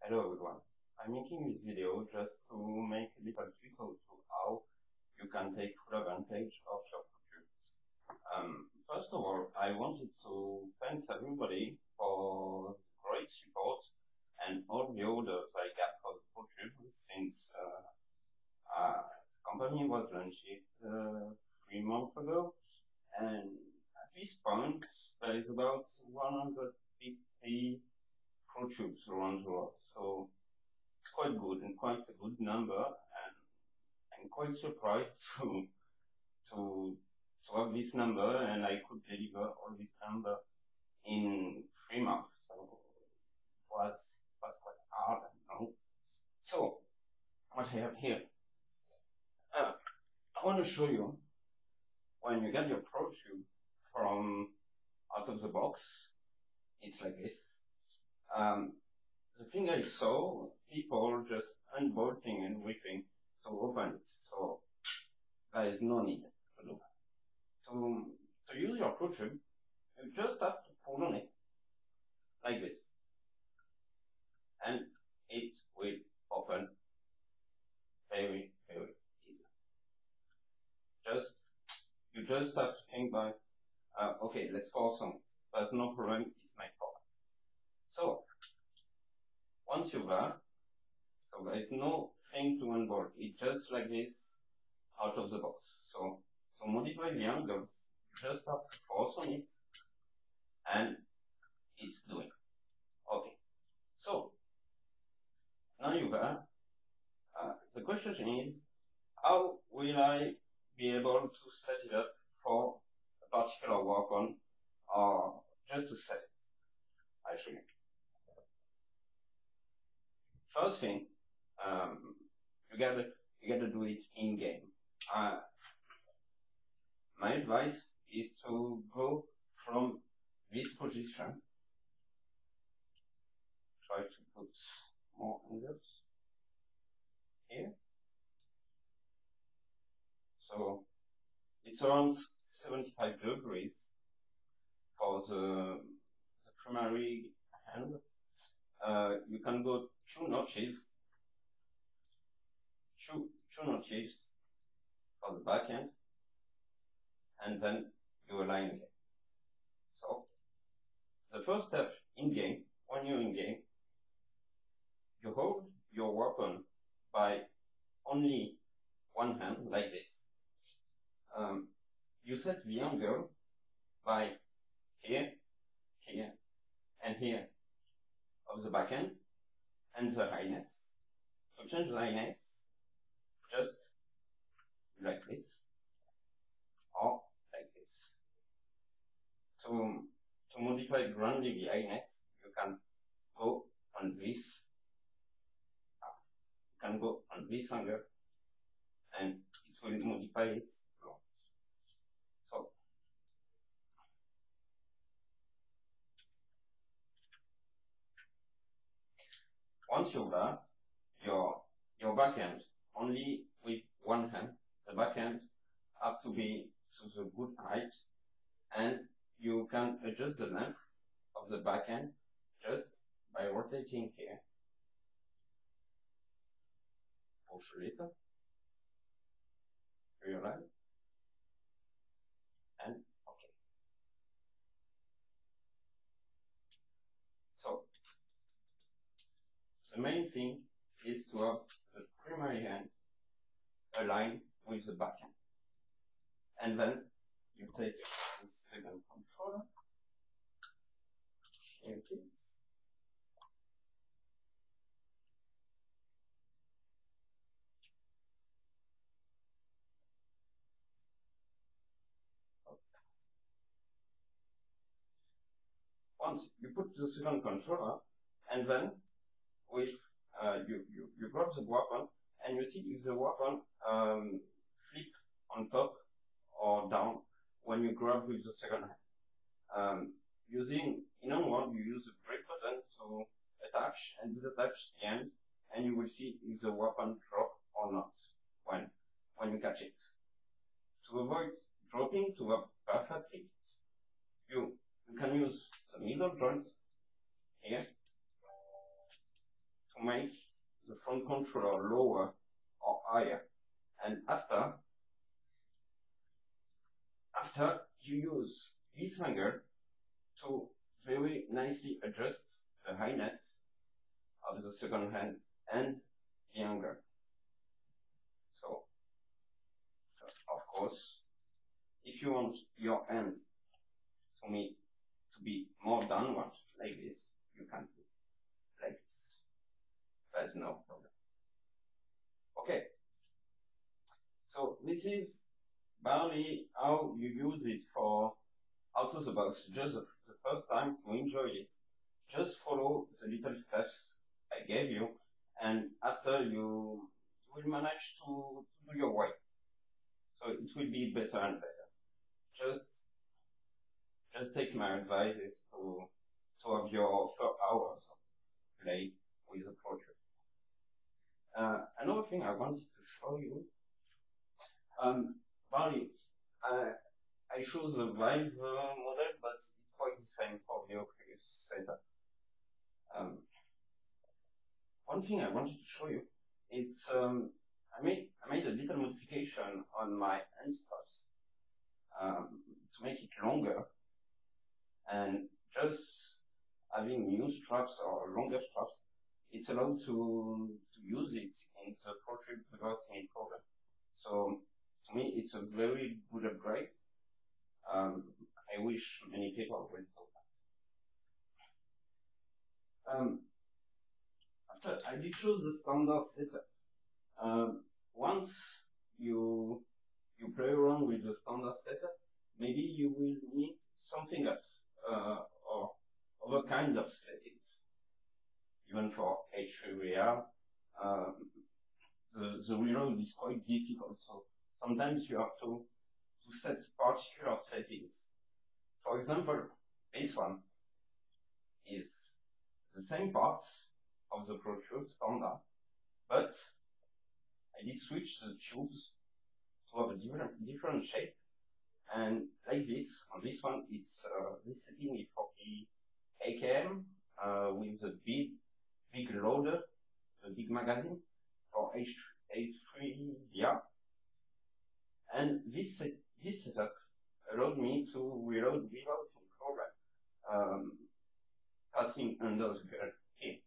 Hello everyone, I'm making this video just to make a little tutorial to how you can take full advantage of your ProTube. First of all, I wanted to thank everybody for great support and all the orders I got for the ProTube since the company was launched 3 months ago, and at this point there is about 150 ProTubes around the world, so it's quite good and quite a good number, and I'm quite surprised to have this number, and I could deliver all this number in 3 months, so it was quite hard, I know. So what I have here, I want to show you when you get your ProTube from out of the box. It's like this. The thing I saw, people just unbolting and ripping to open it, so there is no need to do that. To use your ProTube, you just have to pull on it, like this, and it will open very, very easy. You just have to think by, okay, let's force on it. There's no problem, it's made for it. So, once you're there, so there is no thing to unbolt, it's just like this out of the box. So, to modify the angles, you just have to force on it, and it's doing. Okay, so, now you're there. The question is, how will I be able to set it up for a particular weapon, or just to set it? I'll show you. First thing, you gotta do it in game. My advice is to go from this position. Try to put more angles here. So it's around 75 degrees for the primary hand. You can go two notches for the back end, and then you align again. So the first step in game, when you're in game, you hold your weapon by only one hand, like this. You set the angle by here, here, and here of the back end, and the highness. To change the highness, just like this, or like this. To modify grandly the highness, you can go on this. You can go on this angle, and it will modify it. So once you're there, your back end only with one hand. The back end have to be to the good height, and you can adjust the length of the back end just by rotating here. Push a little, realize, and okay. So the main thing is to have the primary hand aligned with the back end. And then you take the second controller. Here it is. Once you put the second controller, and then with you grab the weapon, and you see if the weapon flip on top or down when you grab with the second hand. In onward, you use the brake button to attach and disattach the end, and you will see if the weapon drop or not when you catch it. To avoid dropping, to have perfect fit, you can use the middle joint here to to make the front controller lower or higher. And after you use this finger to very nicely adjust the highness of the second hand and the angle. So, of course, if you want your hand to be more downward, like this, you can do like this. There's no problem. Okay. So this is barely how you use it for out of the box, just the first time to enjoy it. Just follow the little steps I gave you, and after you will manage to do your way. So it will be better and better. Just take my advice to have your 4 hours of play with the ProTube. Another thing I wanted to show you, I chose the Vive model, but it's quite the same for the Oculus setup. One thing I wanted to show you, it's I made a little modification on my hand straps to make it longer, and just having new straps or longer straps, it's allowed to use it in the ProTubeVR program. So to me, it's a very good upgrade. I wish many people will do that. After I did choose the standard setup. Once you play around with the standard setup, maybe you will need something else or other kind of settings. Even for H3VR, the reload is quite difficult. So sometimes you have to set particular settings. For example, this one is the same parts of the ProTube standard, but I did switch the tubes to have a different shape. And like this, on this one, it's this setting is 40 AKM with the big loader, the big magazine for H3VR. And this setup allowed me to reload without any problem, passing under the gun here.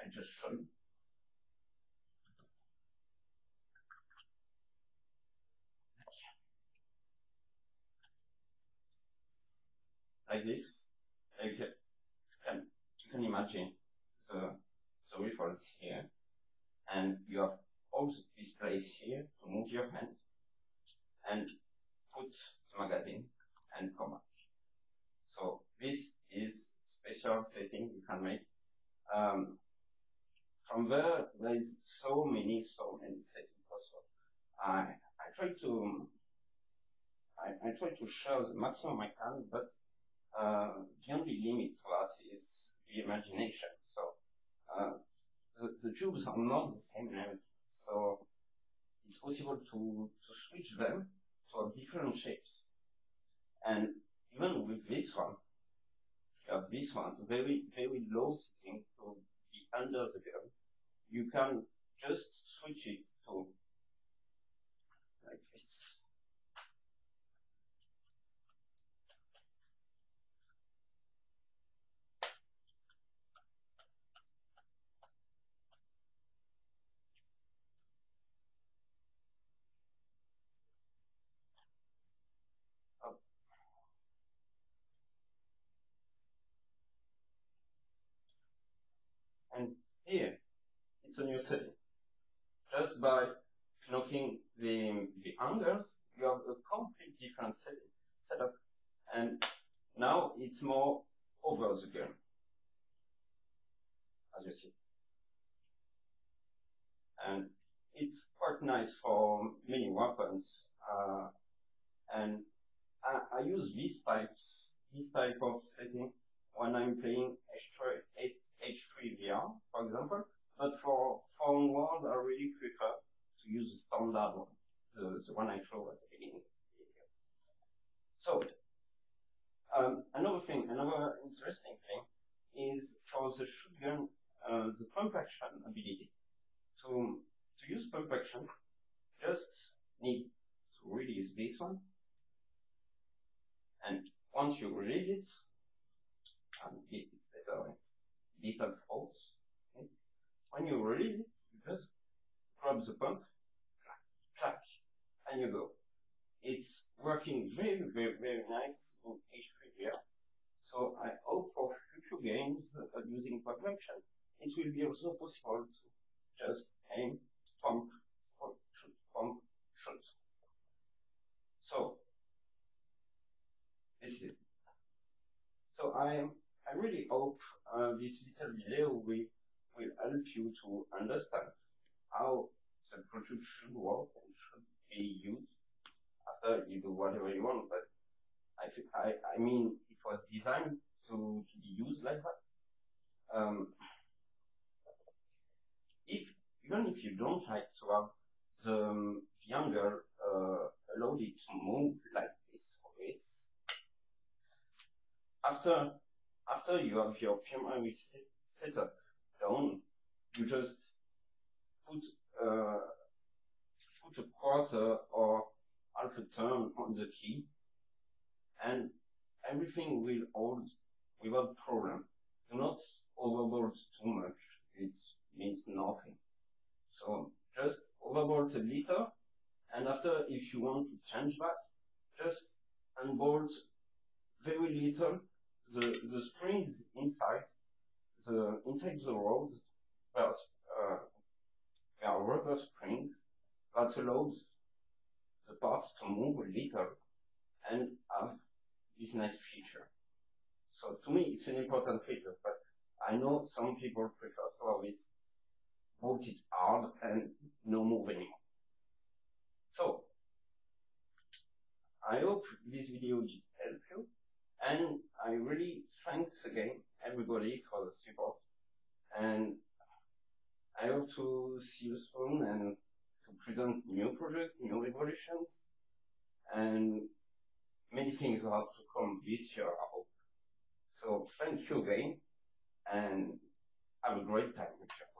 I just showed you. Like this, you can imagine the reference here, and you have all the displays here to move your hand and put the magazine and come back. So this is special setting you can make. From there is so many settings possible. I try to share the maximum I can, but the only limit to that is the imagination. So the tubes are not the same length, so it's possible to switch them to have different shapes. And even with this one, you have this one, very, very low setting to be under the gun. You can just switch it to like this. And here, it's a new setting. Just by knocking the angles, you have a completely different setup. And now it's more over the gun, as you see. And it's quite nice for many weapons. And I use this type of setting when I'm playing H3VR, for example. But for phone world, I really prefer to use the standard one, the one I showed at the beginning of the video. So, another interesting thing is for the shotgun, the pump action ability. To use pump action, just need to release this one, and once you release it, and it's better when it's default false. Okay? When you release it, you just grab the pump, clack, and you go. It's working very, very, very nice in H3VR. So I hope for future games using pump action, it will be also possible to just aim, pump, shoot, pump, shoot. So this is it. So I really hope this little video will help you to understand how the project should work and should be used after you do whatever you want. But I mean, it was designed to be used like that. Even if you don't like to have the younger allowed it to move like this or this, after you have your primary setup down, you just put a quarter or half a turn on the key, and everything will hold without problem. Do not overboard too much, it means nothing. So just overboard a little, and after, if you want to change back, just unbolt very little the springs inside the rod. There are rubber springs that allows the parts to move a little and have this nice feature. So to me, it's an important feature, but I know some people prefer to have it bolted hard and no move anymore. So I hope this video did help you, and I really thanks again everybody for the support, and I hope to see you soon and to present new projects, new evolutions, and many things are to come this year, I hope. So thank you again, and have a great time with you.